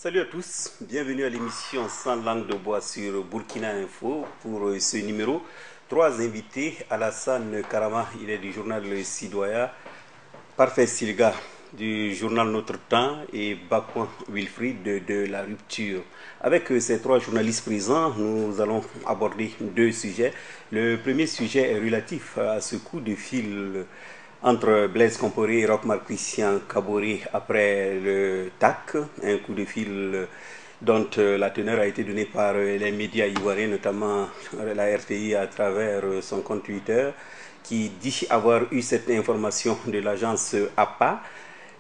Salut à tous, bienvenue à l'émission Sans langue de bois sur Burkina Info. Pour ce numéro, trois invités. Alassane Karama, il est du journal Le Citoyen, Parfait Silga du journal Notre Temps et Bakouan Wilfried de La Rupture. Avec ces trois journalistes présents, nous allons aborder deux sujets. Le premier sujet est relatif à ce coup de fil entre Blaise Compaoré et Roch-Marc Christian Kaboré après le TAC, un coup de fil dont la teneur a été donnée par les médias ivoiriens, notamment la RTI à travers son compte Twitter, qui dit avoir eu cette information de l'agence APA.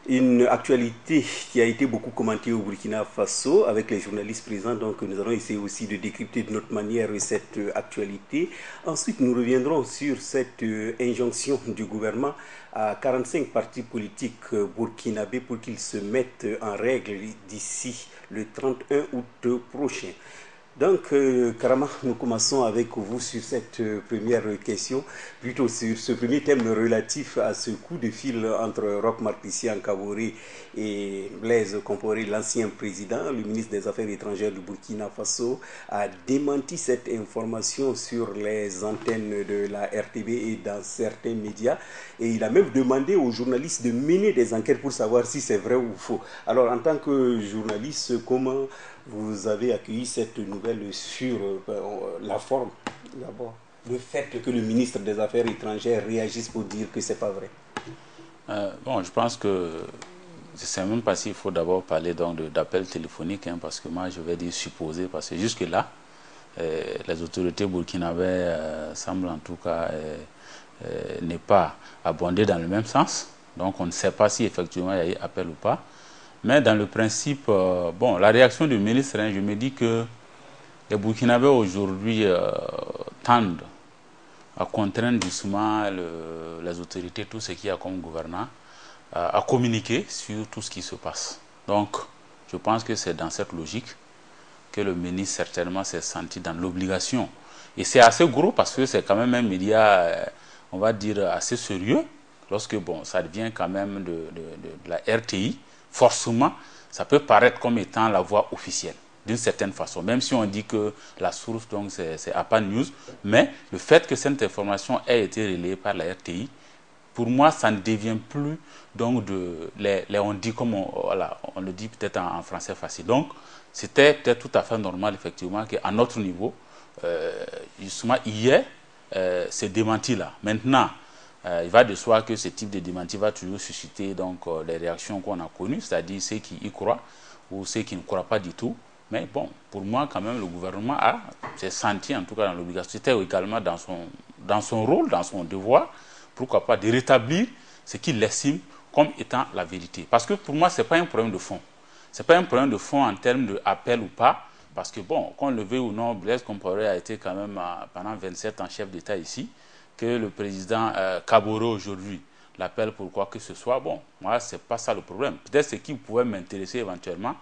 Une actualité qui a été beaucoup commentée au Burkina Faso avec les journalistes présents, donc nous allons essayer aussi de décrypter de notre manière cette actualité. Ensuite, nous reviendrons sur cette injonction du gouvernement à 45 partis politiques burkinabés pour qu'ils se mettent en règle d'ici le 31 août prochain. Donc, Karama, nous commençons avec vous sur cette première question, plutôt sur ce premier thème relatif à ce coup de fil entre Roch-Marc Christian Kaboré et Blaise Compaoré, l'ancien président. Le ministre des Affaires étrangères du Burkina Faso a démenti cette information sur les antennes de la RTB et dans certains médias. Et il a même demandé aux journalistes de mener des enquêtes pour savoir si c'est vrai ou faux. Alors, en tant que journaliste, comment vous avez accueilli cette nouvelle sur la forme d'abord? Le fait que le ministre des Affaires étrangères réagisse pour dire que c'est pas vrai. Bon, je pense que je ne sais même pas s'il faut d'abord parler d'appel téléphonique, parce que moi je vais dire supposé, parce que jusque-là, les autorités burkinabées semblent en tout cas ne pas abonder dans le même sens. Donc on ne sait pas si effectivement il y a eu appel ou pas. Mais dans le principe, bon, la réaction du ministre, je me dis que les Burkinabés aujourd'hui tendent à contraindre doucement les autorités, tout ce qu'il y a comme gouvernant, à communiquer sur tout ce qui se passe. Donc, je pense que c'est dans cette logique que le ministre certainement s'est senti dans l'obligation. Et c'est assez gros parce que c'est quand même un média, on va dire, assez sérieux. Lorsque, bon, ça devient quand même de la RTI, forcément, ça peut paraître comme étant la voix officielle, d'une certaine façon, même si on dit que la source, donc, c'est APA News, mais le fait que cette information ait été relayée par la RTI, pour moi, ça ne devient plus, donc, on dit comme, voilà, on le dit peut-être en français facile. Donc, c'était peut-être tout à fait normal, effectivement, qu'à notre niveau, justement, hier, ce démenti-là. Maintenant, il va de soi que ce type de démenti va toujours susciter donc, les réactions qu'on a connues, c'est-à-dire ceux qui y croient ou ceux qui ne croient pas du tout. Mais bon, pour moi, quand même, le gouvernement s'est senti, en tout cas dans l'obligation, c'était également dans son rôle, dans son devoir, pourquoi pas, de rétablir ce qu'il estime comme étant la vérité. Parce que pour moi, ce n'est pas un problème de fond. Ce n'est pas un problème de fond en termes d'appel ou pas, parce que bon, qu'on le veuille ou non, Blaise Compaoré a été quand même pendant 27 ans chef d'État ici, que le président Kaboré aujourd'hui l'appelle pour quoi que ce soit, bon, moi, ce n'est pas ça le problème. Peut-être ce qui pouvait m'intéresser éventuellement,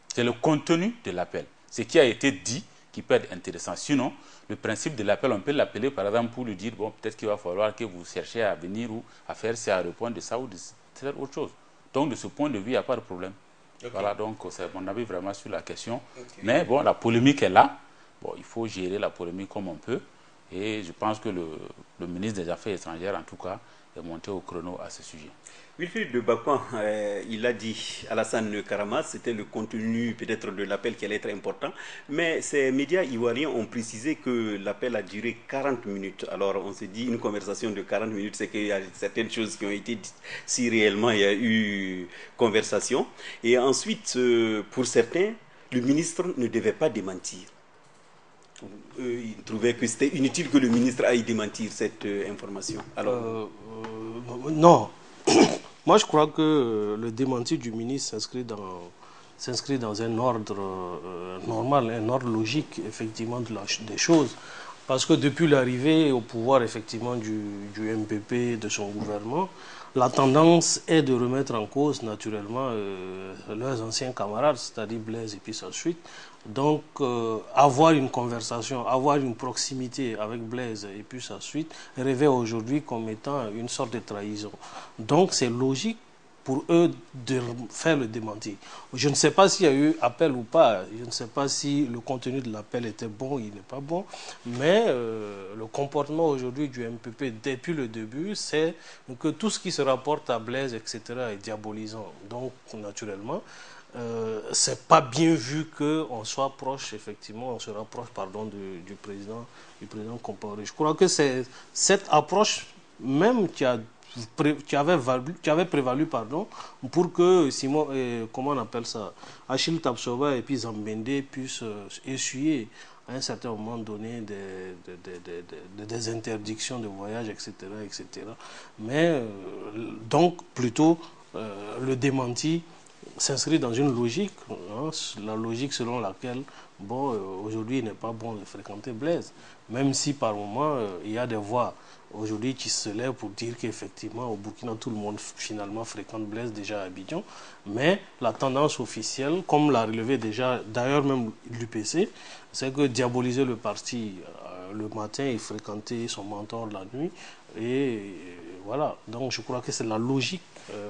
c'est le contenu de l'appel. Ce qui a été dit qui peut être intéressant. Sinon, le principe de l'appel, on peut l'appeler par exemple pour lui dire, bon, peut-être qu'il va falloir que vous cherchiez à venir ou à faire ça, à répondre de ça ou de faire autre chose. Donc, de ce point de vue, il n'y a pas de problème. Okay. Voilà, donc, c'est mon avis vraiment sur la question. Okay. Mais bon, la polémique est là. Bon, il faut gérer la polémique comme on peut. Et je pense que le ministre des Affaires étrangères, en tout cas, est monté au chrono à ce sujet. Wilfried de Bakouan, il a dit, Alassane Karama, c'était le contenu peut-être de l'appel qui allait être important, mais ces médias ivoiriens ont précisé que l'appel a duré 40 minutes. Alors on se dit, une conversation de 40 minutes, c'est qu'il y a certaines choses qui ont été dites, si réellement il y a eu conversation. Et ensuite, pour certains, le ministre ne devait pas démentir. Il trouvait que c'était inutile que le ministre aille démentir cette information. Alors, non. Moi, je crois que le démenti du ministre s'inscrit dans un ordre normal, un ordre logique, effectivement, des choses. Parce que depuis l'arrivée au pouvoir, effectivement, du MPP, de son gouvernement, la tendance est de remettre en cause, naturellement, leurs anciens camarades, c'est-à-dire Blaise et puis sa suite. Donc, avoir une conversation, avoir une proximité avec Blaise et puis sa suite, revêt aujourd'hui comme étant une sorte de trahison. Donc, c'est logique pour eux de faire le démenti. Je ne sais pas s'il y a eu appel ou pas, je ne sais pas si le contenu de l'appel était bon ou il n'est pas bon, mais le comportement aujourd'hui du MPP depuis le début, c'est que tout ce qui se rapporte à Blaise, etc., est diabolisant. Donc, naturellement, c'est pas bien vu qu'on soit proche, effectivement, on se rapproche, pardon, du président Compaoré. Je crois que c'est cette approche même qui avait prévalu, pardon, pour que Simon, comment on appelle ça, Achille Tapsova et puis Zambende puissent essuyer à un certain moment donné des interdictions de voyage, etc., etc. Mais donc plutôt le démenti s'inscrit dans une logique, hein, la logique selon laquelle, bon, aujourd'hui, il n'est pas bon de fréquenter Blaise. Même si par moment, il y a des voix aujourd'hui qui se lèvent pour dire qu'effectivement, au Burkina, tout le monde finalement fréquente Blaise déjà à Abidjan. Mais la tendance officielle, comme l'a relevé déjà, d'ailleurs même l'UPC, c'est que diaboliser le parti le matin et fréquenter son mentor la nuit. Et voilà, donc je crois que c'est la logique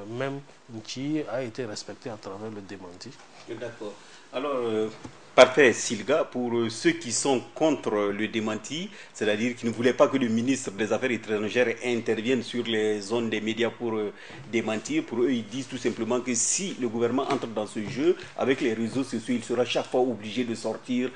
même qui a été respectée à travers le démenti. D'accord. Alors, parfait, Silga, pour ceux qui sont contre le démenti, c'est-à-dire qui ne voulaient pas que le ministre des Affaires étrangères intervienne sur les zones des médias pour démentir, pour eux, ils disent tout simplement que si le gouvernement entre dans ce jeu, avec les réseaux sociaux, il sera chaque fois obligé de sortir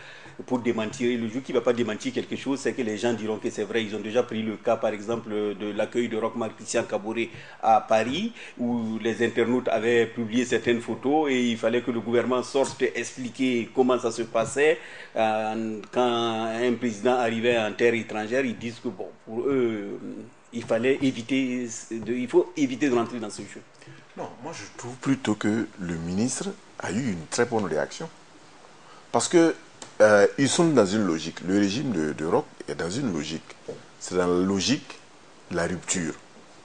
pour démentir. Et le jour qui ne va pas démentir quelque chose, c'est que les gens diront que c'est vrai. Ils ont déjà pris le cas, par exemple, de l'accueil de Rochmar Christian Kaboré à Paris, où les internautes avaient publié certaines photos et il fallait que le gouvernement sorte expliquer comment ça se passait. Quand un président arrivait en terre étrangère, ils disent que bon, pour eux, il faut éviter de rentrer dans ce jeu. Non, moi je trouve plutôt que le ministre a eu une très bonne réaction. Parce que ils sont dans une logique. Le régime de Roch est dans une logique. C'est dans la logique de la rupture.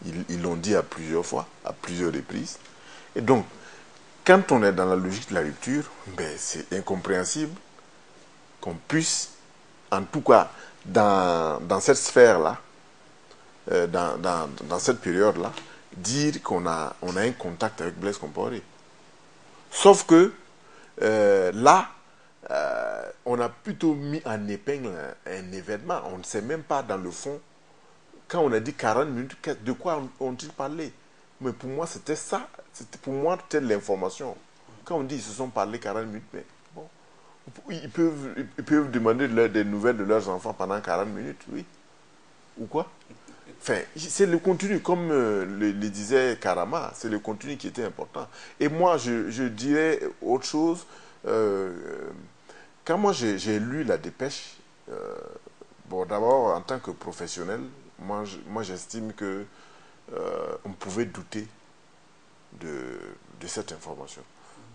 Ils l'ont dit à plusieurs fois, à plusieurs reprises. Et donc, quand on est dans la logique de la rupture, ben, c'est incompréhensible qu'on puisse, en tout cas, dans cette sphère-là, dans cette période-là, dire qu'on a un contact avec Blaise Compaoré. Sauf que là, on a plutôt mis en épingle un événement. On ne sait même pas dans le fond, quand on a dit 40 minutes, de quoi ont-ils parlé? Mais pour moi, c'était ça. Pour moi, c'était l'information. Quand on dit qu'ils se sont parlé 40 minutes, mais bon, ils peuvent demander des nouvelles de leurs enfants pendant 40 minutes, oui. Ou quoi? Enfin, c'est le contenu, comme le disait Karama, c'est le contenu qui était important. Et moi, je dirais autre chose. Quand moi j'ai lu la dépêche, bon, d'abord en tant que professionnel, moi j'estime que on pouvait douter de cette information.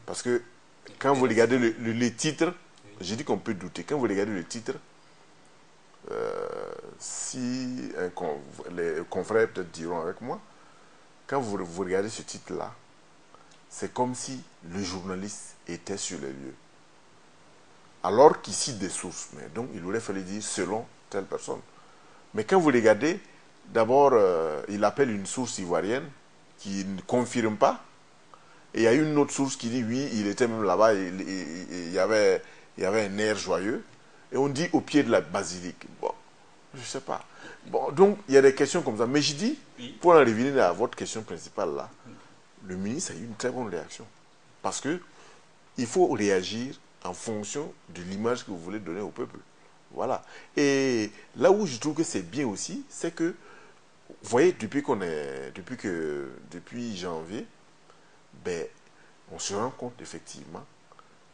Parce que quand vous regardez les titres, j'ai dit qu'on peut douter. Quand vous regardez le titre, si les confrères peut-être diront avec moi, quand vous regardez ce titre-là, c'est comme si le journaliste était sur les lieux. Alors qu'il cite des sources. Mais donc, il aurait fallu dire selon telle personne. Mais quand vous regardez, d'abord, il appelle une source ivoirienne qui ne confirme pas. Et il y a une autre source qui dit oui, il était même là-bas, il y avait un air joyeux. Et on dit au pied de la basilique. Bon, je ne sais pas. Bon, donc, il y a des questions comme ça. Mais je dis, pour en revenir à votre question principale là, le ministre a eu une très bonne réaction. Parce que il faut réagir en fonction de l'image que vous voulez donner au peuple. Voilà. Et là où je trouve que c'est bien aussi, c'est que, vous voyez, depuis janvier, ben, on se rend compte effectivement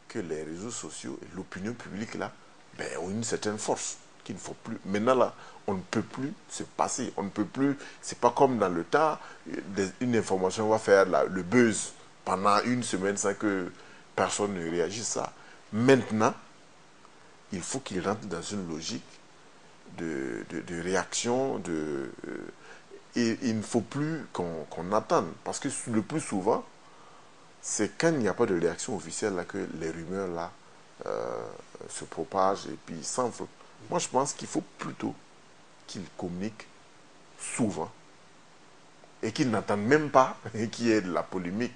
que les réseaux sociaux et l'opinion publique là, ben, ont une certaine force qu'il ne faut plus. Maintenant là, on ne peut plus se passer. On ne peut plus. C'est pas comme dans le temps, une information va faire le buzz pendant une semaine sans que personne ne réagisse à ça. Maintenant, il faut qu'il rentre dans une logique de réaction, et il ne faut plus qu'on attende. Parce que le plus souvent, c'est quand il n'y a pas de réaction officielle là, que les rumeurs là se propagent et puis s'enflent. Moi, je pense qu'il faut plutôt qu'il communique souvent et qu'ils n'attendent même pas qu'il y ait de la polémique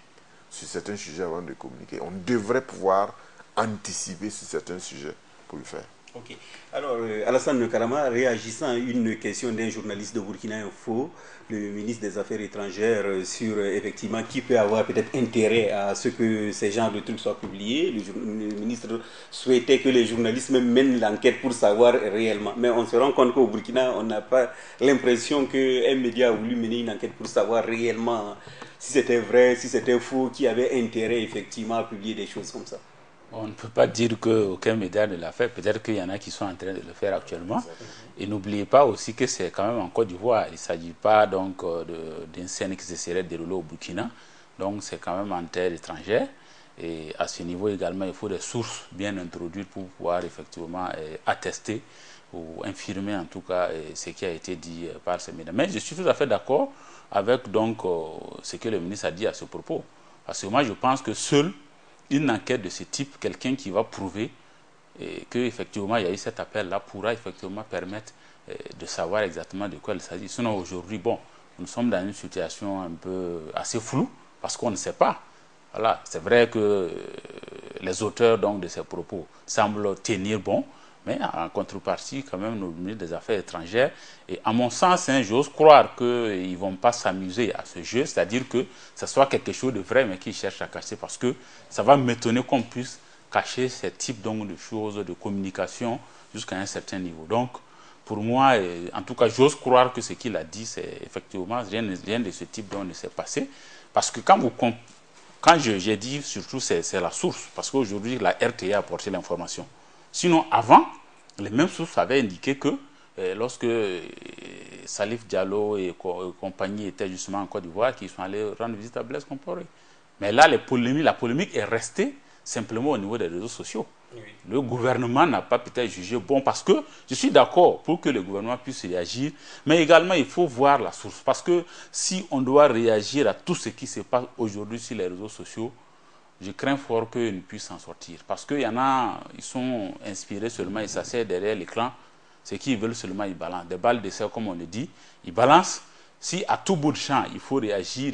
sur certains sujets avant de communiquer. On devrait pouvoir anticiper sur certains sujets pour le faire. Ok. Alors, Alassane Karama, réagissant à une question d'un journaliste de Burkina Info, le ministre des Affaires étrangères, sur effectivement qui peut avoir peut-être intérêt à ce que ces genres de trucs soient publiés. Le ministre souhaitait que les journalistes même mènent l'enquête pour savoir réellement. Mais on se rend compte qu'au Burkina, on n'a pas l'impression qu'un média a voulu mener une enquête pour savoir réellement si c'était vrai, si c'était faux, qui avait intérêt effectivement à publier des choses comme ça. On ne peut pas dire qu'aucun média ne l'a fait. Peut-être qu'il y en a qui sont en train de le faire actuellement. Et n'oubliez pas aussi que c'est quand même en Côte d'Ivoire. Il ne s'agit pas donc d'une scène qui se serait déroulée au Burkina. Donc c'est quand même en terre étrangère. Et à ce niveau également, il faut des sources bien introduites pour pouvoir effectivement attester ou infirmer en tout cas ce qui a été dit par ces médias. Mais je suis tout à fait d'accord avec donc ce que le ministre a dit à ce propos. Parce que moi je pense que seul une enquête de ce type, quelqu'un qui va prouver qu'effectivement il y a eu cet appel-là, pourra effectivement permettre de savoir exactement de quoi il s'agit. Sinon aujourd'hui, bon, nous sommes dans une situation un peu assez floue parce qu'on ne sait pas. Voilà, c'est vrai que les auteurs donc, de ces propos semblent tenir bon, mais en contrepartie, quand même, nos ministres des Affaires étrangères, et à mon sens, j'ose croire qu'ils ne vont pas s'amuser à ce jeu, c'est-à-dire que ce soit quelque chose de vrai, mais qu'ils cherchent à cacher, parce que ça va m'étonner qu'on puisse cacher ce type donc, de choses, de communication, jusqu'à un certain niveau. Donc, pour moi, en tout cas, j'ose croire que ce qu'il a dit, c'est effectivement rien de ce type dont ne s'est passé, parce que quand j'ai dit surtout, c'est la source, parce qu'aujourd'hui, la RTA a apporté l'information. Sinon, avant, les mêmes sources avaient indiqué que lorsque Salif Diallo et compagnie étaient justement en Côte d'Ivoire, qu'ils sont allés rendre visite à Blaise Compaoré. Mais là, la polémique est restée simplement au niveau des réseaux sociaux. Oui. Le gouvernement n'a pas peut-être jugé bon, parce que je suis d'accord pour que le gouvernement puisse réagir, mais également il faut voir la source. Parce que si on doit réagir à tout ce qui se passe aujourd'hui sur les réseaux sociaux, je crains fort qu'ils ne puissent s'en sortir. Parce qu'il y en a, ils sont inspirés seulement, ils s'asseyent derrière l'écran. Ce qu'ils veulent seulement, ils balancent. Des balles d'essai, comme on le dit, ils balancent. Si à tout bout de champ, il faut réagir,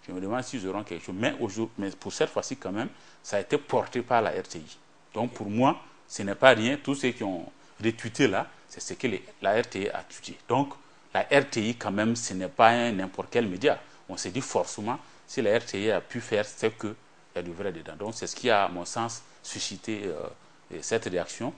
je me demande s'ils auront quelque chose. Mais pour cette fois-ci, quand même, ça a été porté par la RTI. Donc pour moi, ce n'est pas rien. Tous ceux qui ont retweeté là, c'est ce que la RTI a tweeté. Donc la RTI, quand même, ce n'est pas n'importe quel média. On s'est dit forcément, si la RTI a pu faire, c'est qu'il y a du vrai dedans. Donc c'est ce qui a, à mon sens, suscité cette réaction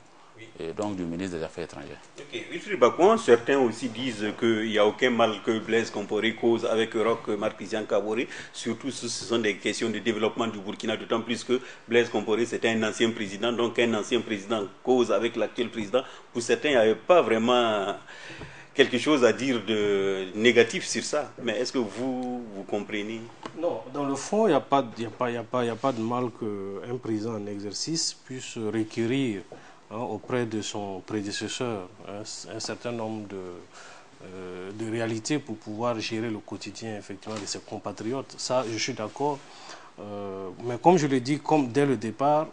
donc, du ministre des Affaires étrangères. Ok, Wilfried Bacouan, certains aussi disent qu'il n'y a aucun mal que Blaise Compaoré cause avec Roch Marc Christian Kaboré. Surtout, ce sont des questions de développement du Burkina, d'autant plus que Blaise Compaoré, c'était un ancien président. Donc un ancien président cause avec l'actuel président. Pour certains, il n'y avait pas vraiment quelque chose à dire de négatif sur ça. Mais est-ce que vous comprenez? Non, dans le fond, il n'y a pas de mal qu'un président en exercice puisse requérir auprès de son prédécesseur un certain nombre de réalités pour pouvoir gérer le quotidien effectivement de ses compatriotes. Ça, je suis d'accord. Mais comme je l'ai dit, dès le départ,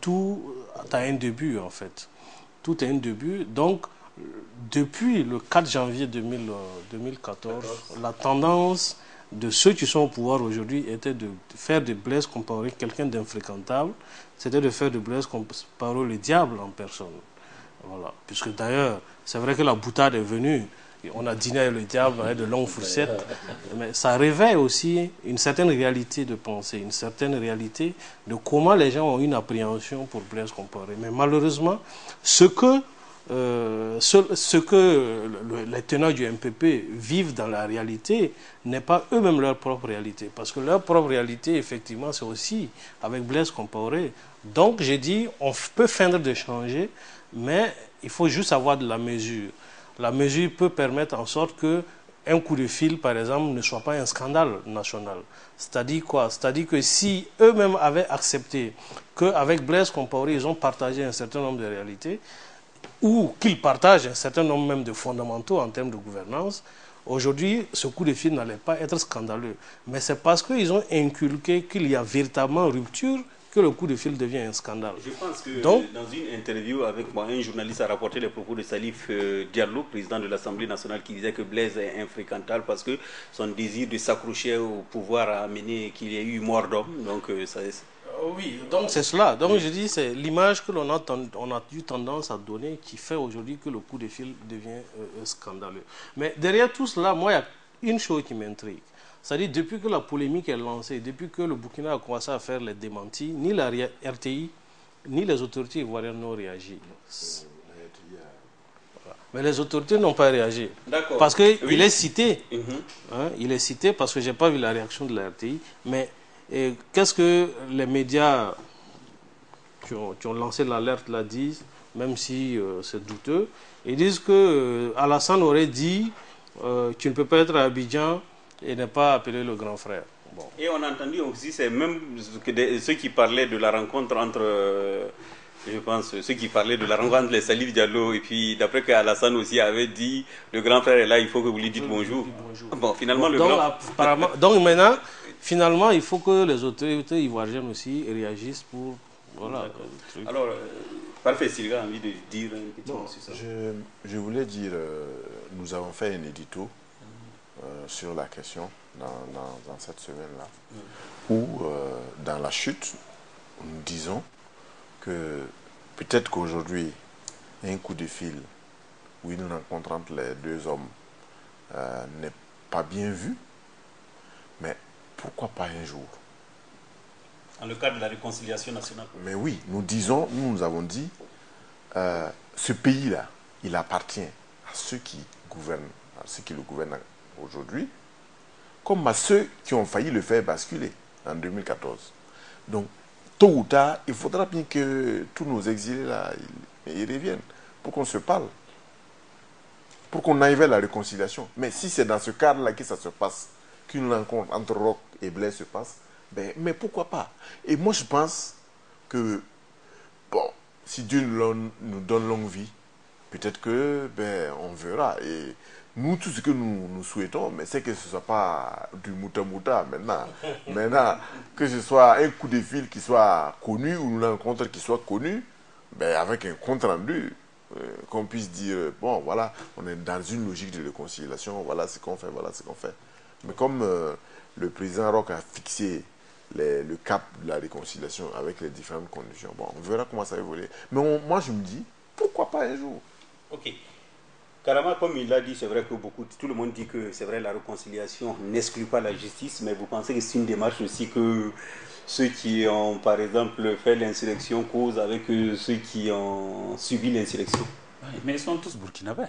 tout a un début en fait. Tout a un début. Donc, depuis le 4 janvier 2014, la tendance de ceux qui sont au pouvoir aujourd'hui était de faire de Blaise Compaoré quelqu'un d'infréquentable. C'était de faire de Blaise Compaoré le diable en personne. Voilà. Puisque d'ailleurs, c'est vrai que la boutade est venue, on a dîné avec le diable avec de longues fourchettes, mais ça réveille aussi une certaine réalité de pensée, une certaine réalité de comment les gens ont une appréhension pour Blaise Compaoré. Mais malheureusement, ce que les tenants du MPP vivent dans la réalité n'est pas eux-mêmes leur propre réalité. Parce que leur propre réalité, effectivement, c'est aussi avec Blaise Compaoré. Donc, j'ai dit, on peut feindre de changer, mais il faut juste avoir de la mesure. La mesure peut permettre en sorte qu'un coup de fil, par exemple, ne soit pas un scandale national. C'est-à-dire quoi? C'est-à-dire que si eux-mêmes avaient accepté qu'avec Blaise Compaoré, ils ont partagé un certain nombre de réalités, ou qu'ils partagent un certain nombre même de fondamentaux en termes de gouvernance, aujourd'hui, ce coup de fil n'allait pas être scandaleux. Mais c'est parce qu'ils ont inculqué qu'il y a véritablement rupture que le coup de fil devient un scandale. Je pense que Donc, dans une interview avec moi, un journaliste a rapporté les propos de Salif Diallo, président de l'Assemblée nationale, qui disait que Blaise est infréquentable parce que son désir de s'accrocher au pouvoir a amené qu'il y ait eu mort d'homme. Donc, oui, donc c'est cela. Donc je dis, c'est l'image que l'on a, on a eu tendance à donner qui fait aujourd'hui que le coup de fil devient scandaleux. Mais derrière tout cela, moi, il y a une chose qui m'intrigue. C'est-à-dire, depuis que la polémique est lancée, depuis que le Burkina a commencé à faire les démentis, ni la RTI, ni les autorités ivoiriennes n'ont réagi. Voilà. Mais les autorités n'ont pas réagi. Parce qu'il est cité. Hein, il est cité parce que je n'ai pas vu la réaction de la RTI. Mais qu'est-ce que les médias qui ont lancé l'alerte là disent, même si c'est douteux? Ils disent que Alassane aurait dit tu ne peux pas être à Abidjan et ne pas appeler le grand frère. Bon. Et on a entendu aussi, c'est même ceux qui parlaient de la rencontre entre, je pense, ceux qui parlaient de la rencontre entre les Salif Diallo, et puis d'après qu'Alassane aussi avait dit, le grand frère est là, il faut que vous lui dites bonjour. Bon, finalement, donc maintenant, finalement, il faut que les autorités ivoiriennes aussi réagissent pour... Voilà. Alors, parfait, Sylvain a envie de dire un petit mot sur ça. Je voulais dire, nous avons fait un édito sur la question dans cette semaine-là, où dans la chute, nous disons que peut-être qu'aujourd'hui, un coup de fil où une rencontre entre les deux hommes n'est pas bien vu, mais pourquoi pas un jour? Dans le cadre de la réconciliation nationale. Mais oui, nous avons dit, ce pays-là, il appartient à ceux qui gouvernent, à ceux qui le gouvernent aujourd'hui, comme à ceux qui ont failli le faire basculer en 2014. Donc, tôt ou tard, il faudra bien que tous nos exilés-là, ils reviennent, pour qu'on se parle, pour qu'on aille vers la réconciliation. Mais si c'est dans ce cadre-là que ça se passe, qu'une rencontre entre Roch et Blaise se passe, mais pourquoi pas? Et moi, je pense que, bon, si Dieu nous donne longue vie, peut-être que, on verra. Et nous, tout ce que nous souhaitons, mais c'est que ce ne soit pas du mouta-mouta maintenant. Maintenant, que ce soit un coup de fil qui soit connu, ou une rencontre qui soit connue, avec un compte rendu, qu'on puisse dire, bon, voilà, on est dans une logique de réconciliation, voilà ce qu'on fait, voilà ce qu'on fait. Mais comme le président Roch a fixé le cap de la réconciliation avec les différentes conditions, bon, on verra comment ça va évoluer. Mais moi, je me dis, pourquoi pas un jour? Ok. Karama, comme il l'a dit, c'est vrai que tout le monde dit que c'est vrai, la réconciliation n'exclut pas la justice, mais vous pensez que c'est une démarche aussi que ceux qui ont, par exemple, fait l'insurrection causent avec ceux qui ont subi l'insurrection? Mais ils sont tous burkinabés.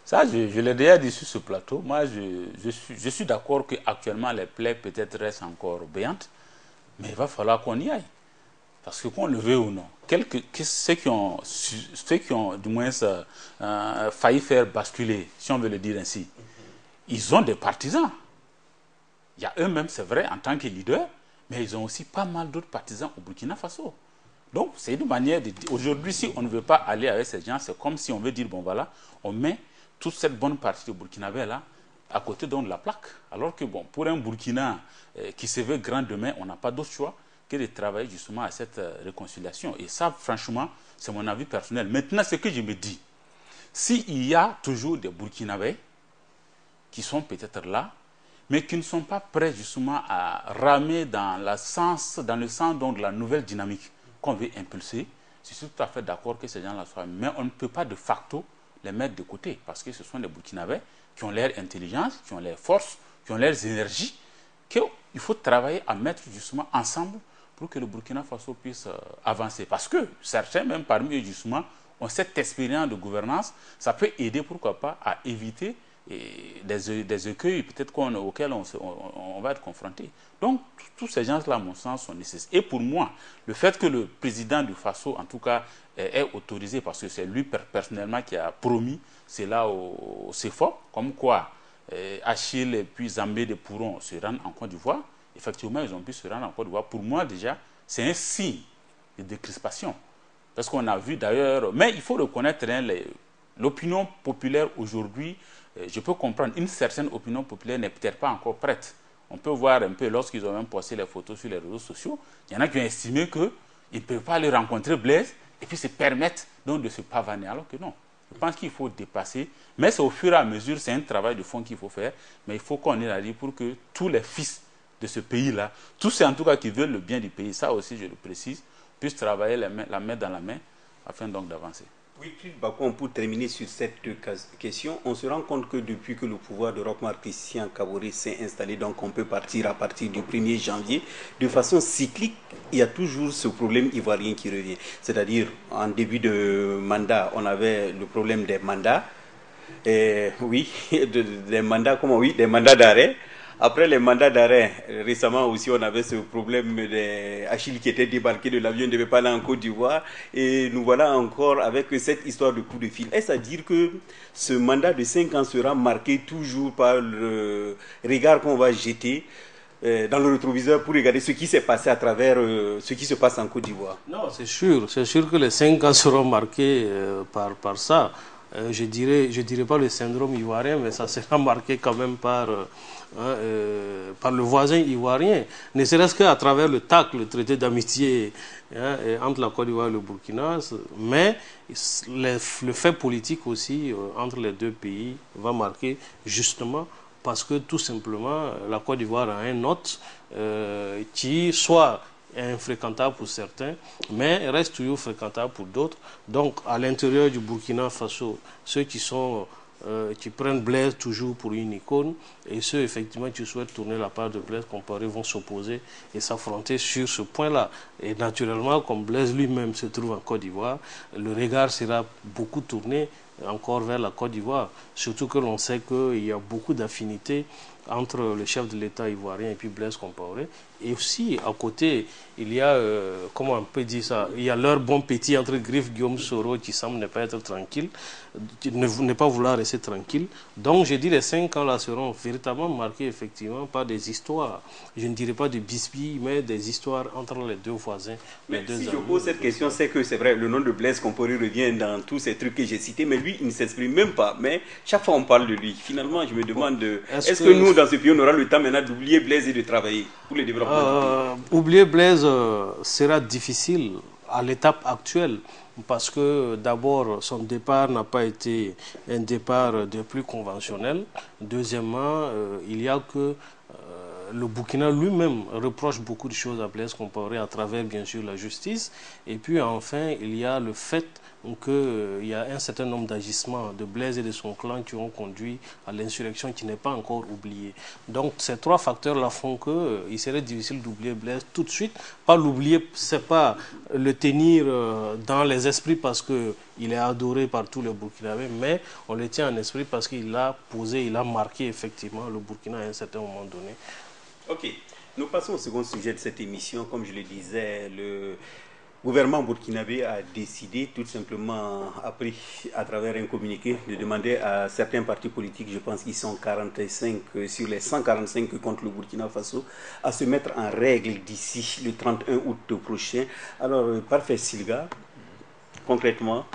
Ça, je l'ai déjà dit sur ce plateau. Moi, je suis d'accord qu'actuellement, les plaies peut-être restent encore béantes, mais il va falloir qu'on y aille. Parce que qu'on le veut ou non, ceux qui ont du moins failli faire basculer, si on veut le dire ainsi, ils ont des partisans. Il y a eux-mêmes, c'est vrai, en tant que leaders, mais ils ont aussi pas mal d'autres partisans au Burkina Faso. Donc, c'est une manière de dire, aujourd'hui, si on ne veut pas aller avec ces gens, c'est comme si on veut dire, bon voilà, on met toute cette bonne partie de Burkinabé là, à côté de la plaque. Alors que, bon, pour un Burkina qui se veut grand demain, on n'a pas d'autre choix que de travailler justement à cette réconciliation. Et ça, franchement, c'est mon avis personnel. Maintenant, ce que je me dis, s'il y a toujours des Burkinabés qui sont peut-être là, mais qui ne sont pas prêts justement à ramer dans le sens donc, de la nouvelle dynamique qu'on veut impulser, je suis tout à fait d'accord que ces gens-là soient. Mais on ne peut pas de facto les mettre de côté, parce que ce sont des Burkinabés qui ont leur intelligence, qui ont leurs forces, qui ont leurs énergies, qu'il faut travailler à mettre justement ensemble pour que le Burkina Faso puisse avancer. Parce que certains, même parmi eux, justement, ont cette expérience de gouvernance. Ça peut aider, pourquoi pas, à éviter des écueils peut-être auxquels on va être confronté. Donc, tous ces gens-là, à mon sens, sont nécessaires. Et pour moi, le fait que le président du Faso, en tout cas, est autorisé, parce que c'est lui personnellement qui a promis cela au CFOP, comme quoi Achille et puis Zambé pourront se rendre en Côte d'Ivoire. Effectivement, ils ont pu se rendre en Côte d'Ivoire. Pour moi, déjà, c'est un signe de décrispation. Parce qu'on a vu d'ailleurs, mais il faut reconnaître l'opinion populaire aujourd'hui. Je peux comprendre, une certaine opinion populaire n'est peut-être pas encore prête. On peut voir un peu, lorsqu'ils ont même posté les photos sur les réseaux sociaux, il y en a qui ont estimé qu'ils ne peuvent pas aller rencontrer Blaise et puis se permettre donc de se pavaner, alors que non. Je pense qu'il faut dépasser, mais c'est au fur et à mesure, c'est un travail de fond qu'il faut faire, mais il faut qu'on ait la vie pour que tous les fils de ce pays-là, tous ceux en tout cas qui veulent le bien du pays, ça aussi je le précise, puissent travailler la main dans la main afin donc d'avancer. Oui, Bakou, pour terminer sur cette question, on se rend compte que depuis que le pouvoir de Roch-Marc Christian Kaboré s'est installé, donc on peut partir à partir du 1er janvier, de façon cyclique, il y a toujours ce problème ivoirien qui revient. C'est-à-dire, en début de mandat, on avait le problème des mandats, oui, des mandats, comment, oui, des mandats d'arrêt. Après les mandats d'arrêt, récemment aussi, on avait ce problème d'Achille qui était débarqué de l'avion, ne devait pas aller en Côte d'Ivoire. Et nous voilà encore avec cette histoire de coup de fil. Est-ce à dire que ce mandat de 5 ans sera marqué toujours par le regard qu'on va jeter dans le rétroviseur pour regarder ce qui s'est passé à travers ce qui se passe en Côte d'Ivoire? Non, c'est sûr que les 5 ans seront marqués par ça. Je dirais pas le syndrome ivoirien, mais ça sera marqué quand même par le voisin ivoirien, ne serait-ce qu'à travers le TAC, le traité d'amitié entre la Côte d'Ivoire et le Burkina, mais le fait politique aussi entre les deux pays va marquer justement parce que tout simplement la Côte d'Ivoire a un hôte qui soit infréquentable pour certains, mais reste toujours fréquentable pour d'autres. Donc, à l'intérieur du Burkina Faso, ceux qui prennent Blaise toujours pour une icône et ceux effectivement qui souhaitent tourner la part de Blaise Compaoré vont s'opposer et s'affronter sur ce point-là. Et naturellement, comme Blaise lui-même se trouve en Côte d'Ivoire, le regard sera beaucoup tourné encore vers la Côte d'Ivoire, surtout que l'on sait qu'il y a beaucoup d'affinités entre le chef de l'État ivoirien et puis Blaise Compaoré. Et aussi, à côté, il y a, comment on peut dire ça, il y a leur bon petit entre griffes Guillaume Soro qui semble ne pas être tranquille, ne pas vouloir rester tranquille. Donc, je dis les 5 ans là seront véritablement marqués effectivement par des histoires. Je ne dirais pas de bisbilles, mais des histoires entre les deux voisins. Mais si je pose cette question, c'est que c'est vrai, le nom de Blaise Compaoré revient dans tous ces trucs que j'ai cités, mais lui, il ne s'exprime même pas. Mais chaque fois, on parle de lui. Finalement, je me demande, est-ce que nous, dans ce pays, on aura le temps maintenant d'oublier Blaise et de travailler pour le développement du pays? Oublier Blaise sera difficile à l'étape actuelle parce que d'abord son départ n'a pas été un départ de plus conventionnel. Deuxièmement, il y a que le Burkina lui-même reproche beaucoup de choses à Blaise Compaoré à travers bien sûr la justice. Et puis enfin, il y a le fait qu'il y a un certain nombre d'agissements de Blaise et de son clan qui ont conduit à l'insurrection qui n'est pas encore oubliée. Donc ces 3 facteurs-là font qu'il serait difficile d'oublier Blaise tout de suite. Pas l'oublier, c'est pas le tenir dans les esprits parce qu'il est adoré par tous les Burkinabés, mais on le tient en esprit parce qu'il a posé, il a marqué effectivement le Burkina à un certain moment donné. Ok, nous passons au second sujet de cette émission. Comme je le disais, le gouvernement burkinabé a décidé, tout simplement, appris à travers un communiqué, de demander à certains partis politiques, je pense qu'ils sont 45 sur les 145 que compte le Burkina Faso, à se mettre en règle d'ici le 31 août prochain. Alors, parfait Silga, concrètement,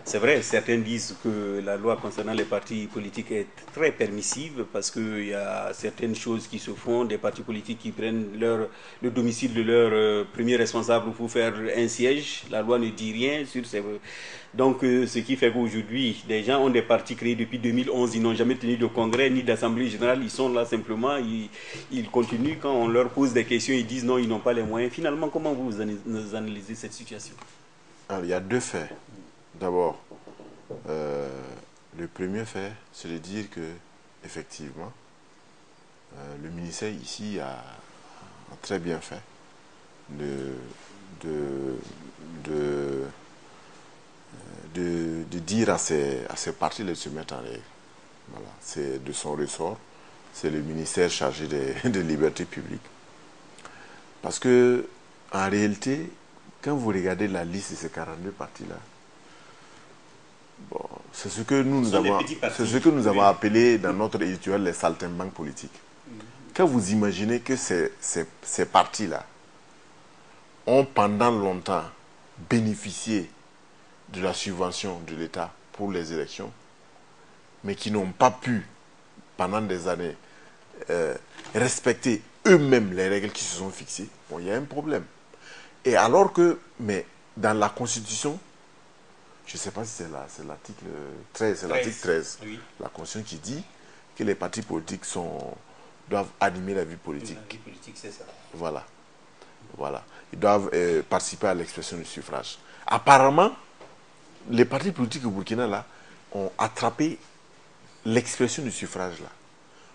c'est vrai, certains disent que la loi concernant les partis politiques est très permissive parce qu'il y a certaines choses qui se font, des partis politiques qui prennent le domicile de leur premier responsable pour faire un siège. La loi ne dit rien sur ces... Donc, ce qui fait qu'aujourd'hui, des gens ont des partis créés depuis 2011, ils n'ont jamais tenu de congrès ni d'assemblée générale, ils sont là simplement, ils continuent. Quand on leur pose des questions, ils disent non, ils n'ont pas les moyens. Finalement, comment vous analysez cette situation? Alors, il y a 2 faits. D'abord, le premier fait, c'est de dire que, effectivement, le ministère ici a très bien fait de dire à ces partis de se mettre en règle. Voilà, c'est de son ressort, c'est le ministère chargé des libertés publiques. Parce que, en réalité, quand vous regardez la liste de ces 42 partis-là, bon, c'est ce que nous avons appelé dans notre rituel les saltimbanques politiques. Quand vous imaginez que ces partis-là ont pendant longtemps bénéficié de la subvention de l'État pour les élections, mais qui n'ont pas pu, pendant des années, respecter eux-mêmes les règles qui se sont fixées, bon, il y a un problème. Et alors que, mais dans la Constitution, je ne sais pas si c'est l'article 13, c'est l'article 13, oui. la Constitution qui dit que les partis politiques doivent animer la vie politique. La vie politique, c'est ça. Voilà. Voilà. Ils doivent participer à l'expression du suffrage. Apparemment, les partis politiques au Burkina, là, ont attrapé l'expression du suffrage, là.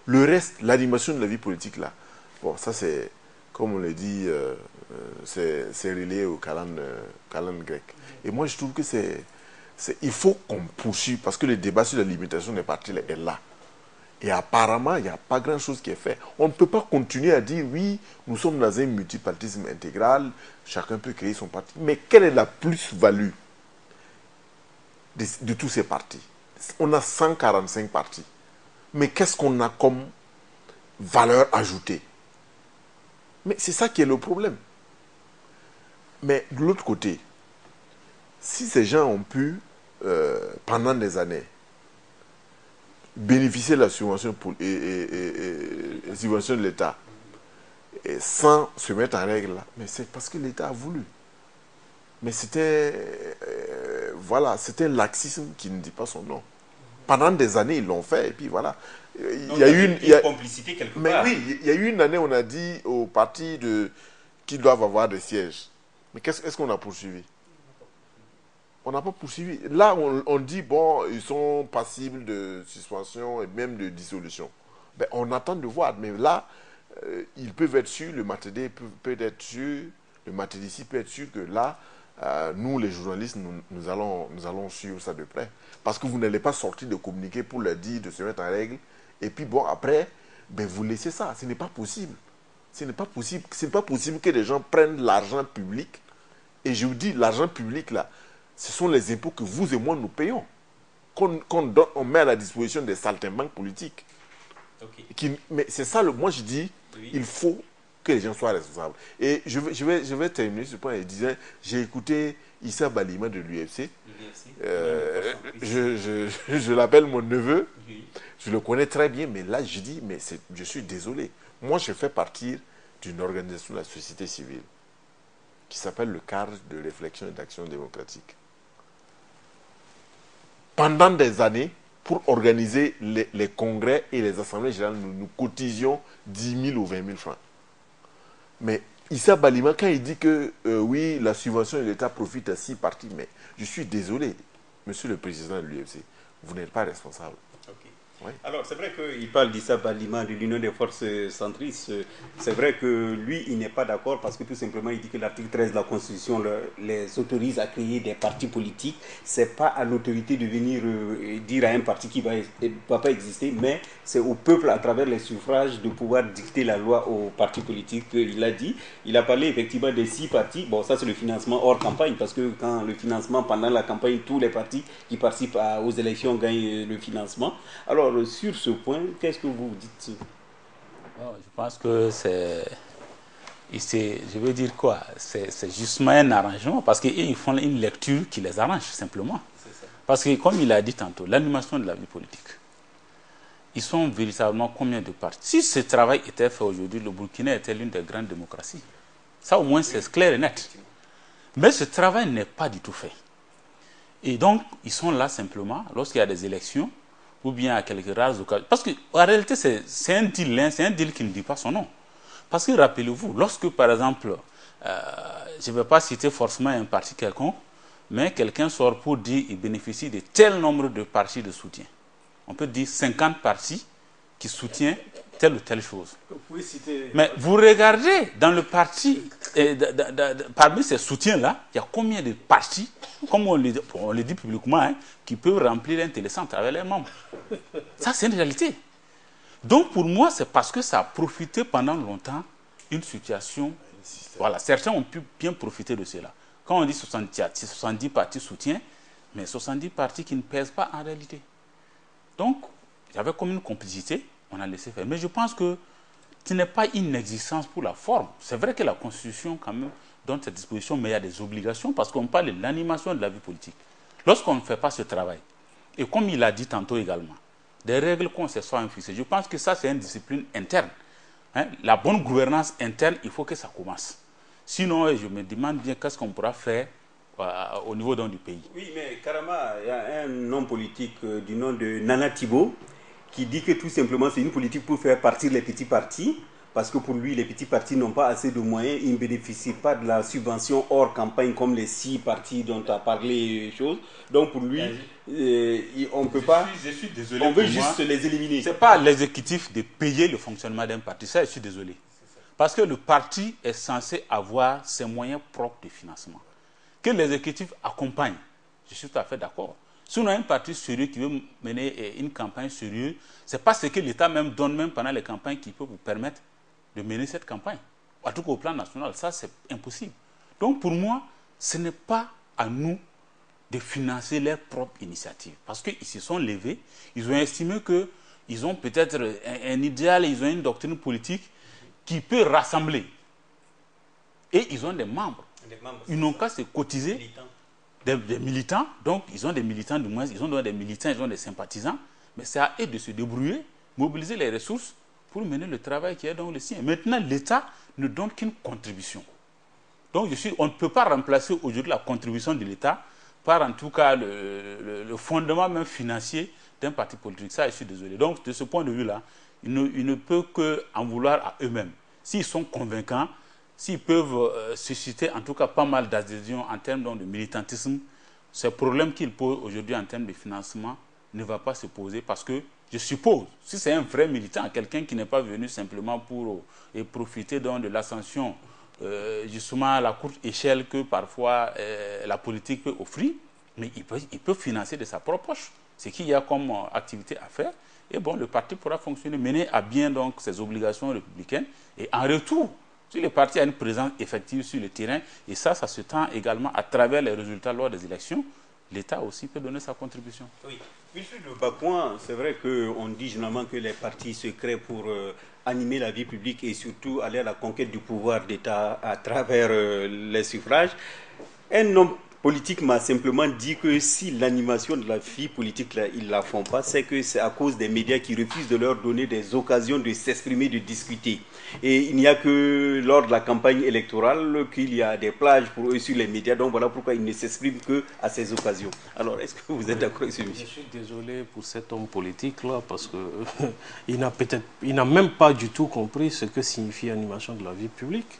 Le reste, l'animation de la vie politique, là, bon, ça c'est, comme on le dit, c'est relié au calendrier grec. Et moi, je trouve que il faut qu'on poursuive, parce que le débat sur la limitation des partis là, est là. Et apparemment, il n'y a pas grand-chose qui est fait. On ne peut pas continuer à dire, oui, nous sommes dans un multipartisme intégral, chacun peut créer son parti. Mais quelle est la plus-value de tous ces partis? On a 145 partis. Mais qu'est-ce qu'on a comme valeur ajoutée? Mais c'est ça qui est le problème. Mais de l'autre côté, si ces gens ont pu, pendant des années, bénéficier de la subvention subvention de l'État sans se mettre en règle là, mais c'est parce que l'État a voulu. Mais c'était voilà, c'était un laxisme qui ne dit pas son nom. Pendant des années, ils l'ont fait et puis voilà. Donc, il y a eu une complicité quelque part. Mais oui, il y a eu une année où on a dit aux partis qu'ils doivent avoir des sièges. Mais est-ce qu'on a poursuivi? On n'a pas poursuivi. Là, on dit, bon, ils sont passibles de suspension et même de dissolution. Ben, on attend de voir. Mais là, ils peuvent être sûrs, le Matadé peut être sûr, le Matadici peut être sûr que là, nous, les journalistes, nous allons suivre ça de près. Parce que vous n'allez pas sortir de communiquer pour leur dire de se mettre en règle. Et puis, bon, après, ben, vous laissez ça. Ce n'est pas possible. Ce n'est pas possible. Ce n'est pas possible que les gens prennent l'argent public. Et je vous dis, l'argent public, là, ce sont les impôts que vous et moi nous payons, qu'on met à la disposition des saltimbanques politiques. Okay. Mais c'est ça, moi je dis, oui. Il faut que les gens soient responsables. Et je vais terminer ce point. J'ai écouté Issa Balima de l'UFC. Je l'appelle mon neveu. Oui. Je le connais très bien, mais là je dis, mais je suis désolé. Moi je fais partie d'une organisation de la société civile qui s'appelle le cadre de réflexion et d'action démocratique. Pendant des années, pour organiser les congrès et les assemblées générales, nous cotisions 10 000 ou 20 000 francs. Mais Issa Balima, quand il dit que oui, la subvention de l'État profite à 6 partis, mais je suis désolé, monsieur le président de l'UFC, vous n'êtes pas responsable. Okay. Oui. Alors, c'est vrai qu'il parle d'Issa Balima, de l'Union des forces centristes. C'est vrai que lui, il n'est pas d'accord parce que tout simplement, il dit que l'article 13 de la Constitution les autorise à créer des partis politiques. Ce n'est pas à l'autorité de venir dire à un parti qui ne va pas exister, mais c'est au peuple, à travers les suffrages, de pouvoir dicter la loi aux partis politiques. Il a dit, il a parlé effectivement des 6 partis. Bon, ça, c'est le financement hors campagne parce que quand le financement, pendant la campagne, tous les partis qui participent aux élections gagnent le financement. Alors, sur ce point, qu'est-ce que vous dites? Je pense que je veux dire quoi? C'est justement un arrangement parce qu'ils font une lecture qui les arrange simplement. Parce que comme il a dit tantôt, l'animation de la vie politique, ils sont véritablement combien de partis? Si ce travail était fait aujourd'hui, le Burkina était l'une des grandes démocraties. Ça au moins c'est clair et net. Mais ce travail n'est pas du tout fait. Et donc, ils sont là simplement lorsqu'il y a des élections ou bien à quelques rares occasions. Parce qu'en réalité, c'est un deal, hein, c'est un deal qui ne dit pas son nom. Parce que rappelez-vous, lorsque par exemple, je ne vais pas citer forcément un parti quelconque, mais quelqu'un sort pour dire qu'il bénéficie de tel nombre de partis de soutien. On peut dire 50 partis qui soutiennent telle ou telle chose. Vous pouvez citer... Mais vous regardez dans le parti, parmi ces soutiens-là, il y a combien de partis, comme on le dit publiquement, hein, qui peuvent remplir un télécentre avec les membres. Ça, c'est une réalité. Donc, pour moi, c'est parce que ça a profité pendant longtemps une situation. Voilà, certains ont pu bien profiter de cela. Quand on dit 70 partis soutiens, mais 70 partis qui ne pèsent pas en réalité. Donc, il y avait comme une complicité, on a laissé faire. Mais je pense que ce n'est pas une existence pour la forme. C'est vrai que la Constitution, quand même, donne cette disposition, mais il y a des obligations parce qu'on parle de l'animation de la vie politique. Lorsqu'on ne fait pas ce travail, et comme il a dit tantôt également, des règles qu'on se soit fixées. Je pense que ça, c'est une discipline interne. Hein? La bonne gouvernance interne, il faut que ça commence. Sinon, je me demande bien qu'est-ce qu'on pourra faire au niveau du pays. Oui, mais Karama, il y a un homme politique du nom de Nana Thibault qui dit que tout simplement c'est une politique pour faire partir les petits partis, parce que pour lui, les petits partis n'ont pas assez de moyens, ils ne bénéficient pas de la subvention hors campagne comme les 6 partis dont tu as parlé. Donc pour lui, on ne peut pas... Je suis désolé. On veut juste les éliminer. Ce n'est pas l'exécutif de payer le fonctionnement d'un parti, ça je suis désolé. Parce que le parti est censé avoir ses moyens propres de financement. Que l'exécutif accompagne, je suis tout à fait d'accord. Si on a un parti sérieux qui veut mener une campagne sérieuse, ce n'est pas ce que l'État même donne même pendant les campagnes qui peut vous permettre de mener cette campagne. En tout cas au plan national, ça c'est impossible. Donc pour moi, ce n'est pas à nous de financer leurs propres initiatives. Parce qu'ils se sont levés, ils ont estimé qu'ils ont peut-être un idéal, ils ont une doctrine politique qui peut rassembler. Et ils ont des membres. Ils n'ont qu'à se cotiser. Des militants, donc ils ont des militants du moins, ils ont des militants, ils ont des sympathisants, mais c'est à eux de se débrouiller, mobiliser les ressources pour mener le travail qui est dans le sien. Maintenant, l'État ne donne qu'une contribution. Donc on ne peut pas remplacer aujourd'hui la contribution de l'État par en tout cas le fondement même financier d'un parti politique. Ça, je suis désolé. Donc de ce point de vue-là, ils ne peuvent qu'en vouloir à eux-mêmes. S'ils sont convaincants, s'ils peuvent susciter en tout cas pas mal d'adhésion en termes de militantisme, ce problème qu'ils posent aujourd'hui en termes de financement ne va pas se poser parce que, je suppose, si c'est un vrai militant, quelqu'un qui n'est pas venu simplement pour profiter de l'ascension, justement à la courte échelle que parfois la politique peut offrir, mais il peut financer de sa propre poche ce qu'il y a comme activité à faire. Et bon, le parti pourra fonctionner, mener à bien donc ses obligations républicaines et en retour, si le parti a une présence effective sur le terrain, et ça se tend également à travers les résultats lors des élections, l'État aussi peut donner sa contribution. Oui. Wilfried Bacouan, c'est vrai qu'on dit généralement que les partis se créent pour animer la vie publique et surtout aller à la conquête du pouvoir d'État à travers les suffrages. Un homme politique m'a simplement dit que si l'animation de la vie politique, là, ils ne la font pas, c'est que c'est à cause des médias qui refusent de leur donner des occasions de s'exprimer, de discuter. Et il n'y a que lors de la campagne électorale qu'il y a des plages pour eux sur les médias. Donc voilà pourquoi ils ne s'expriment qu'à ces occasions. Alors, est-ce que vous êtes d'accord avec ce monsieur? Je suis désolé pour cet homme politique-là parce qu'il n'a même pas du tout compris ce que signifie animation de la vie publique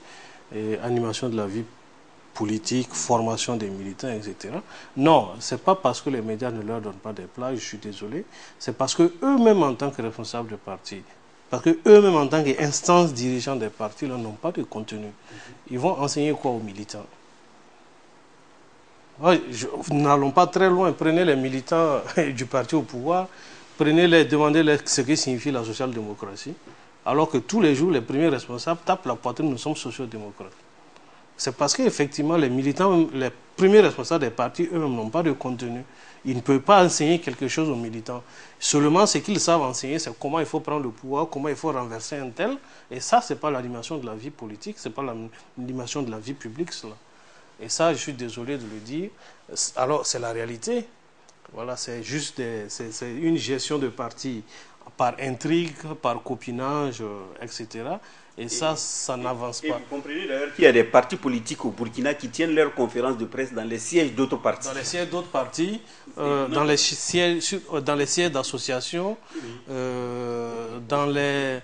et animation de la vie politique, formation des militants, etc. Non, ce n'est pas parce que les médias ne leur donnent pas des plages, je suis désolé, c'est parce qu'eux-mêmes en tant que responsables de parti, parce qu'eux-mêmes en tant qu'instance dirigeante des partis, n'ont pas de contenu. Ils vont enseigner quoi aux militants? N'allons pas très loin, prenez les militants du parti au pouvoir, demandez-les ce que signifie la social-démocratie, alors que tous les jours, les premiers responsables tapent la poitrine, nous sommes sociaux-démocrates. C'est parce qu'effectivement, les militants, les premiers responsables des partis, eux-mêmes n'ont pas de contenu. Ils ne peuvent pas enseigner quelque chose aux militants. Seulement, ce qu'ils savent enseigner, c'est comment il faut prendre le pouvoir, comment il faut renverser un tel. Et ça, ce n'est pas l'animation de la vie politique, ce n'est pas l'animation de la vie publique, cela. Et ça, je suis désolé de le dire. Alors, c'est la réalité. Voilà, c'est juste c'est une gestion de parti par intrigue, par copinage, etc. Et ça n'avance pas. Et vous comprenez d'ailleurs qu'il y a des partis politiques au Burkina qui tiennent leurs conférences de presse dans les sièges d'autres partis. Dans les sièges d'autres partis, dans les sièges d'associations, dans les...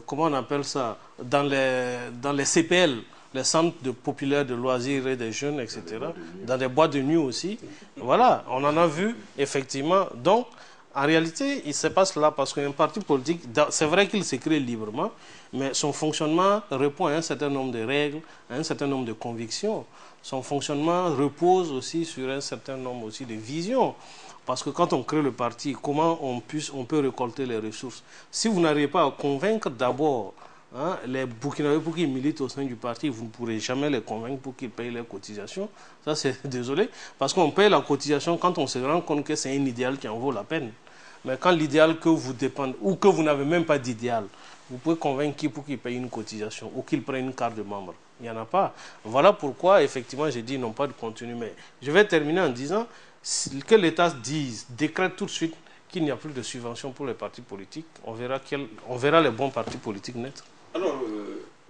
comment on appelle ça? Dans les CPL, les centres populaires de loisirs et des jeunes, etc. Dans des boîtes de nuit aussi. Voilà, on en a vu, effectivement. Donc, en réalité, il se passe là parce qu'un parti politique, c'est vrai qu'il se crée librement, mais son fonctionnement répond à un certain nombre de règles, à un certain nombre de convictions. Son fonctionnement repose aussi sur un certain nombre aussi de visions. Parce que quand on crée le parti, comment on peut récolter les ressources? Si vous n'arrivez pas à convaincre d'abord les Burkinabés pour qu'ils militent au sein du parti, vous ne pourrez jamais les convaincre pour qu'ils payent leurs cotisations. Ça, c'est désolé. Parce qu'on paye la cotisation quand on se rend compte que c'est un idéal qui en vaut la peine. Mais quand l'idéal que vous dépend, ou que vous n'avez même pas d'idéal, vous pouvez convaincre qui pour qu'il paye une cotisation ou qu'il prenne une carte de membre. Il n'y en a pas. Voilà pourquoi, effectivement, j'ai dit non pas de contenu. Mais je vais terminer en disant que l'État décrète tout de suite qu'il n'y a plus de subventions pour les partis politiques, on verra les bons partis politiques naître. Alors,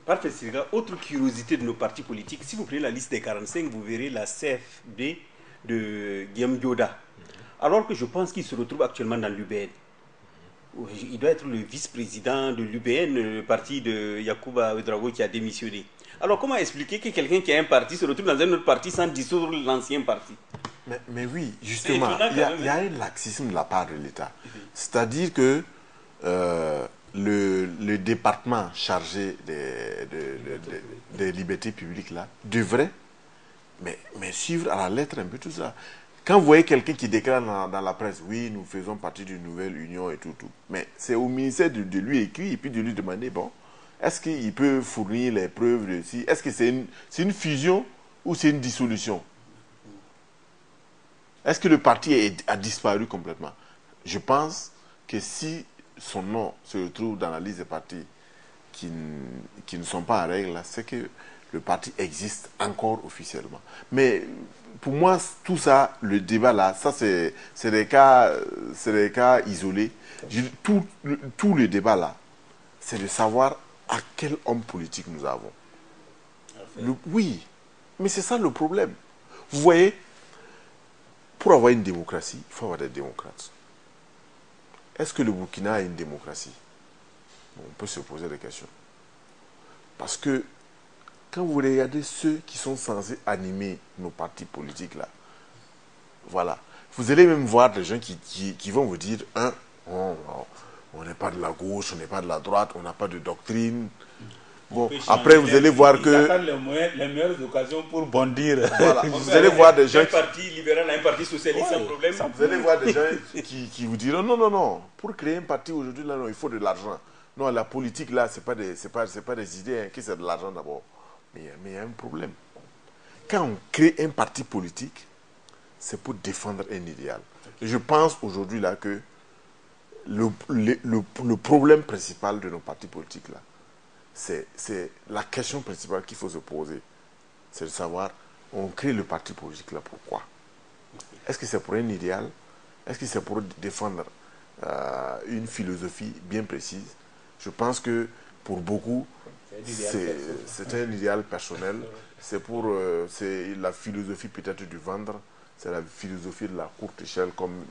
parfait, Sirga, autre curiosité de nos partis politiques, si vous prenez la liste des 45, vous verrez la CFD de Guillaume Dioda. Alors que je pense qu'il se retrouve actuellement dans l'UBN. Il doit être le vice-président de l'UBN, le parti de Yacouba Ouedraogo qui a démissionné. Alors comment expliquer que quelqu'un qui a un parti se retrouve dans un autre parti sans dissoudre l'ancien parti? Mais oui, justement, il y a un laxisme de la part de l'État. C'est-à-dire que le département chargé des libertés publiques là devrait mais suivre à la lettre un peu tout ça. Quand vous voyez quelqu'un qui déclare dans la presse, oui, nous faisons partie d'une nouvelle union et tout, mais c'est au ministère de lui écrire et puis de lui demander, bon, est-ce qu'il peut fournir les preuves de si, est-ce que c'est une fusion ou c'est une dissolution? Est-ce que le parti a disparu complètement? Je pense que si son nom se retrouve dans la liste des partis qui ne sont pas en règle, c'est que le parti existe encore officiellement. Mais pour moi, tout ça, le débat là, ça c'est des cas isolés. Tout le débat là, c'est de savoir à quel homme politique nous avons. Oui, mais c'est ça le problème. Vous voyez, pour avoir une démocratie, il faut avoir des démocrates. Est-ce que le Burkina a une démocratie? Bon, on peut se poser des questions. Parce que quand vous regardez ceux qui sont censés animer nos partis politiques là, voilà, vous allez même voir des gens qui vont vous dire, on n'est pas de la gauche, on n'est pas de la droite, on n'a pas de doctrine. Bon, après vous allez voir que... les meilleures occasions pour bondir. Voilà, vous allez voir des gens... Un parti libéral a un parti socialiste sans problème. Vous allez voir des gens qui vous diront, non, pour créer un parti aujourd'hui, là, non, il faut de l'argent. Non, la politique là, c'est pas des idées, hein, que c'est de l'argent d'abord. Mais il y a un problème. Quand on crée un parti politique, c'est pour défendre un idéal. Et je pense aujourd'hui là que le problème principal de nos partis politiques là, c'est la question principale qu'il faut se poser. C'est de savoir, on crée le parti politique là, pourquoi? Est-ce que c'est pour un idéal? Est-ce que c'est pour défendre une philosophie bien précise? Je pense que pour beaucoup, c'est un idéal personnel. C'est la philosophie peut-être du vendre. C'est la philosophie de la courte échelle, comme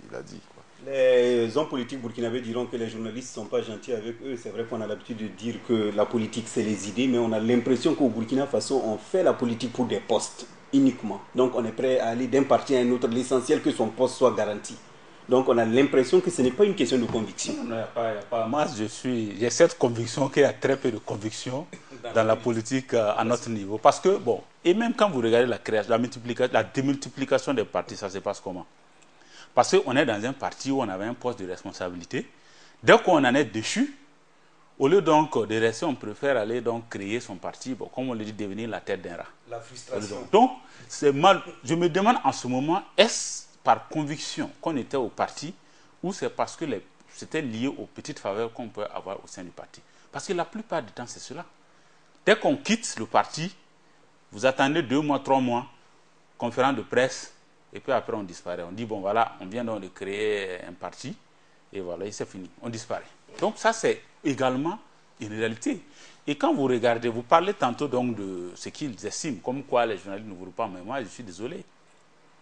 il a dit. Les hommes politiques burkinabés diront que les journalistes ne sont pas gentils avec eux. C'est vrai qu'on a l'habitude de dire que la politique, c'est les idées, mais on a l'impression qu'au Burkina Faso, on fait la politique pour des postes uniquement. Donc on est prêt à aller d'un parti à un autre, l'essentiel que son poste soit garanti. Donc on a l'impression que ce n'est pas une question de conviction. Non, il n'y a pas. Moi, j'ai cette conviction qu'il y a très peu de conviction dans la politique à notre niveau. Parce que, bon, et même quand vous regardez la création, la démultiplication des partis, ça se passe comment? Parce qu'on est dans un parti où on avait un poste de responsabilité. Dès qu'on en est déchu, au lieu donc de rester, on préfère aller donc créer son parti, bon, comme on le dit, devenir la tête d'un rat. La frustration. Donc, c'est mal. Je me demande en ce moment, est-ce par conviction qu'on était au parti ou c'est parce que c'était lié aux petites faveurs qu'on peut avoir au sein du parti? Parce que la plupart du temps, c'est cela. Dès qu'on quitte le parti, vous attendez 2 mois, 3 mois, conférence de presse, et puis après on disparaît. On dit, bon voilà, on vient donc de créer un parti, et voilà, c'est fini, on disparaît. Donc ça, c'est également une réalité. Et quand vous regardez, vous parlez tantôt donc de ce qu'ils estiment, comme quoi les journalistes ne voulaient pas, mais moi je suis désolé.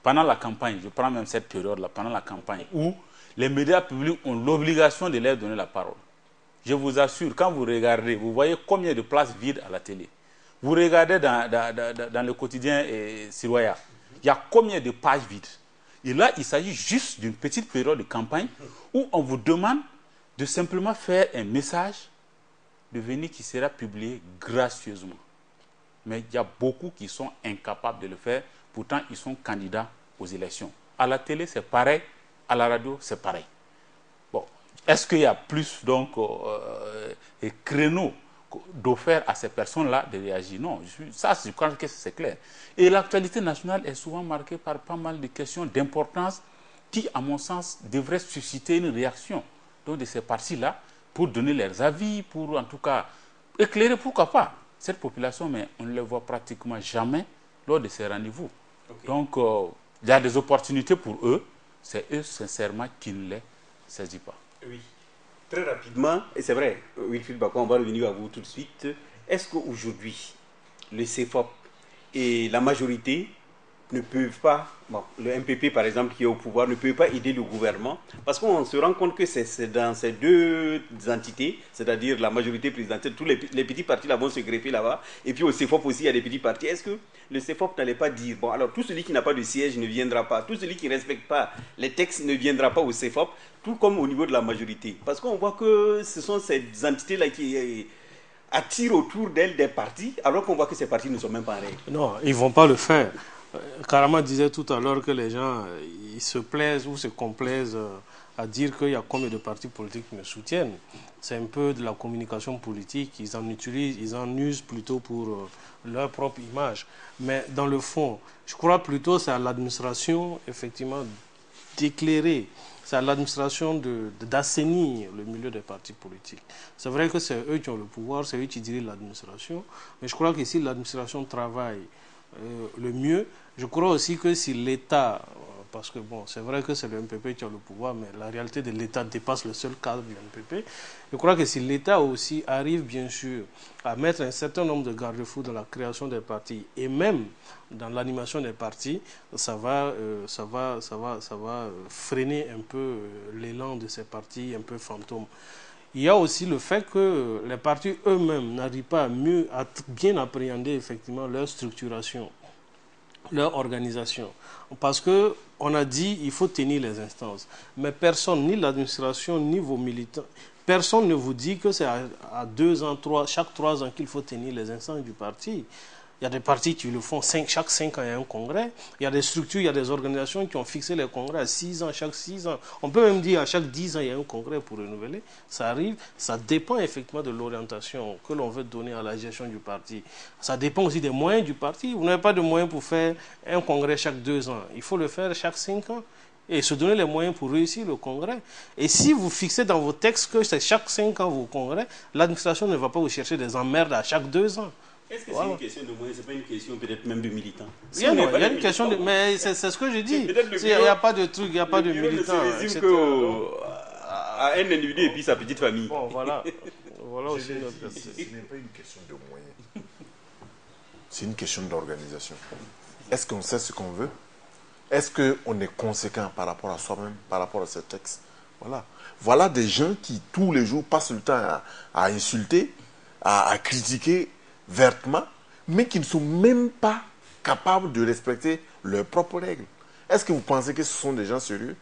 Pendant la campagne, je prends même cette période-là, pendant la campagne, où les médias publics ont l'obligation de leur donner la parole. Je vous assure, quand vous regardez, vous voyez combien de places vides à la télé. Vous regardez dans le quotidien Siroya, il y a combien de pages vides. Et là, il s'agit juste d'une petite période de campagne où on vous demande de simplement faire un message de venir qui sera publié gracieusement. Mais il y a beaucoup qui sont incapables de le faire. Pourtant, ils sont candidats aux élections. À la télé, c'est pareil. À la radio, c'est pareil. Bon, est-ce qu'il y a plus donc de créneaux d'offert à ces personnes-là de réagir? Non, ça, je crois que c'est clair. Et l'actualité nationale est souvent marquée par pas mal de questions d'importance qui, à mon sens, devraient susciter une réaction donc, de ces partis-là pour donner leurs avis, pour en tout cas éclairer, pourquoi pas, cette population, mais on ne les voit pratiquement jamais lors de ces rendez-vous. Okay. Donc, il y a des opportunités pour eux, c'est eux, sincèrement, qui ne les saisissent pas. Oui. Très rapidement, et c'est vrai, Wilfried Bako, on va revenir à vous tout de suite. Est-ce qu'aujourd'hui, le CFOP et la majorité ne peuvent pas, bon, le MPP par exemple qui est au pouvoir, ne peut pas aider le gouvernement? Parce qu'on se rend compte que c'est dans ces deux entités, c'est-à-dire la majorité présidentielle, tous les petits partis là vont se greffer là-bas, et puis au CFOP aussi il y a des petits partis. Est-ce que le CFOP n'allait pas dire, bon alors tout celui qui n'a pas de siège ne viendra pas, tout celui qui ne respecte pas les textes ne viendra pas au CFOP, tout comme au niveau de la majorité? Parce qu'on voit que ce sont ces entités-là qui attirent autour d'elles des partis, alors qu'on voit que ces partis ne sont même pas en règle. Non, ils ne vont pas le faire. Karama disait tout à l'heure que les gens ils se plaisent ou se complaisent à dire qu'il y a combien de partis politiques qui me soutiennent. C'est un peu de la communication politique. Ils en utilisent, ils en usent plutôt pour leur propre image. Mais dans le fond, je crois plutôt que c'est à l'administration, effectivement, d'éclairer. C'est à l'administration d'assainir le milieu des partis politiques. C'est vrai que c'est eux qui ont le pouvoir, c'est eux qui dirigent l'administration. Mais je crois que si l'administration travaille le mieux, je crois aussi que si l'État, parce que bon, c'est vrai que c'est le MPP qui a le pouvoir, mais la réalité de l'État dépasse le seul cadre du MPP. Je crois que si l'État aussi arrive bien sûr à mettre un certain nombre de garde-fous dans la création des partis et même dans l'animation des partis, ça va freiner un peu l'élan de ces partis un peu fantômes. Il y a aussi le fait que les partis eux-mêmes n'arrivent pas à bien appréhender effectivement leur structuration, leur organisation. Parce qu'on a dit qu'il faut tenir les instances. Mais personne, ni l'administration, ni vos militants, personne ne vous dit que c'est à 2 ans, chaque 3 ans qu'il faut tenir les instances du parti. Il y a des partis qui le font chaque 5 ans, il y a un congrès. Il y a des structures, il y a des organisations qui ont fixé les congrès à 6 ans, chaque 6 ans. On peut même dire à chaque 10 ans, il y a un congrès pour renouveler. Ça arrive. Ça dépend effectivement de l'orientation que l'on veut donner à la gestion du parti. Ça dépend aussi des moyens du parti. Vous n'avez pas de moyens pour faire un congrès chaque 2 ans. Il faut le faire chaque 5 ans. Et se donner les moyens pour réussir le congrès. Et si vous fixez dans vos textes que c'est chaque 5 ans vos congrès, l'administration ne va pas vous chercher des emmerdes à chaque 2 ans. Est-ce que c'est une question de moyens? Ce n'est pas une question peut-être même de militants? Il y a une question de... Mais c'est ce que je dis. Il n'y a pas de truc, il n'y a pas de militants. À un individu et puis sa petite famille. Bon, voilà. Voilà aussi notre question. Ce n'est pas une question de moyens. C'est une question d'organisation. Est-ce qu'on sait ce qu'on veut? Est-ce qu'on est conséquent par rapport à soi-même, par rapport à ce texte? Voilà. Voilà des gens qui, tous les jours, passent le temps à insulter, à critiquer vertement, mais qui ne sont même pas capables de respecter leurs propres règles. Est-ce que vous pensez que ce sont des gens sérieux?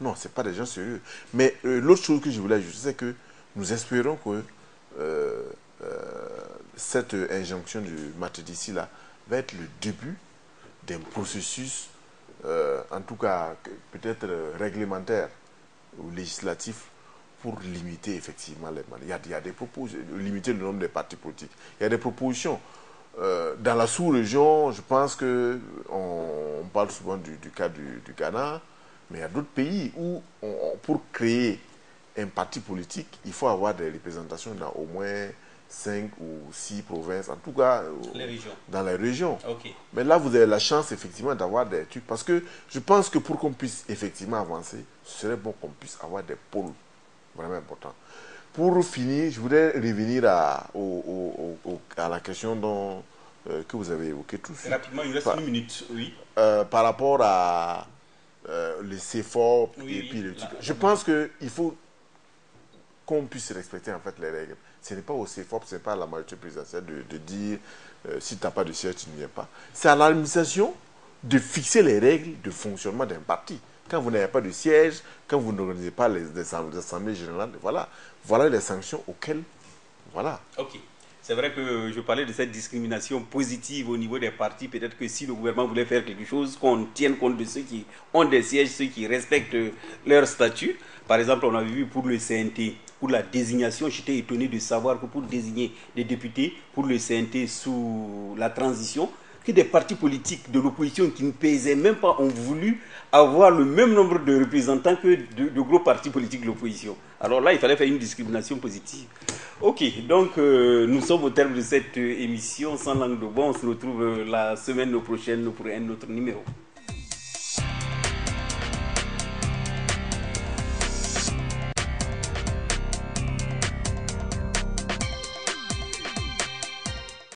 Non, ce n'est pas des gens sérieux. Mais l'autre chose que je voulais ajouter, c'est que nous espérons que cette injonction du Matedici-là va être le début d'un processus, en tout cas peut-être réglementaire ou législatif, pour limiter effectivement les mandats. Il y a des propositions, limiter le nombre de partis politiques. Il y a des propositions. Dans la sous-région, je pense qu'on parle souvent du cas du Ghana, mais il y a d'autres pays où, pour créer un parti politique, il faut avoir des représentations dans au moins 5 ou 6 provinces, en tout cas dans les régions. Okay. Mais là, vous avez la chance effectivement d'avoir des trucs, parce que je pense que pour qu'on puisse effectivement avancer, ce serait bon qu'on puisse avoir des pôles vraiment important. Pour finir, je voudrais revenir à la question que vous avez évoquée tout de suite. Rapidement, il reste 1 minute, oui. Par rapport à le CFOP oui, et puis le truc. Je pense qu'il faut qu'on puisse respecter en fait les règles. Ce n'est pas au CFOP, ce n'est pas à la majorité présidentielle de dire si tu n'as pas de siège, tu ne viens pas. C'est à l'administration de fixer les règles de fonctionnement d'un parti. Quand vous n'avez pas de siège, quand vous n'organisez pas les assemblées générales, voilà les sanctions auxquelles... Voilà. Ok. C'est vrai que je parlais de cette discrimination positive au niveau des partis. Peut-être que si le gouvernement voulait faire quelque chose, qu'on tienne compte de ceux qui ont des sièges, ceux qui respectent leur statut. Par exemple, on a vu pour le CNT, pour la désignation, j'étais étonné de savoir que pour désigner des députés pour le CNT sous la transition, que des partis politiques de l'opposition qui ne pesaient même pas ont voulu avoir le même nombre de représentants que de gros partis politiques de l'opposition. Alors là, il fallait faire une discrimination positive. Ok, donc nous sommes au terme de cette émission sans langue de bois. On se retrouve la semaine prochaine pour un autre numéro.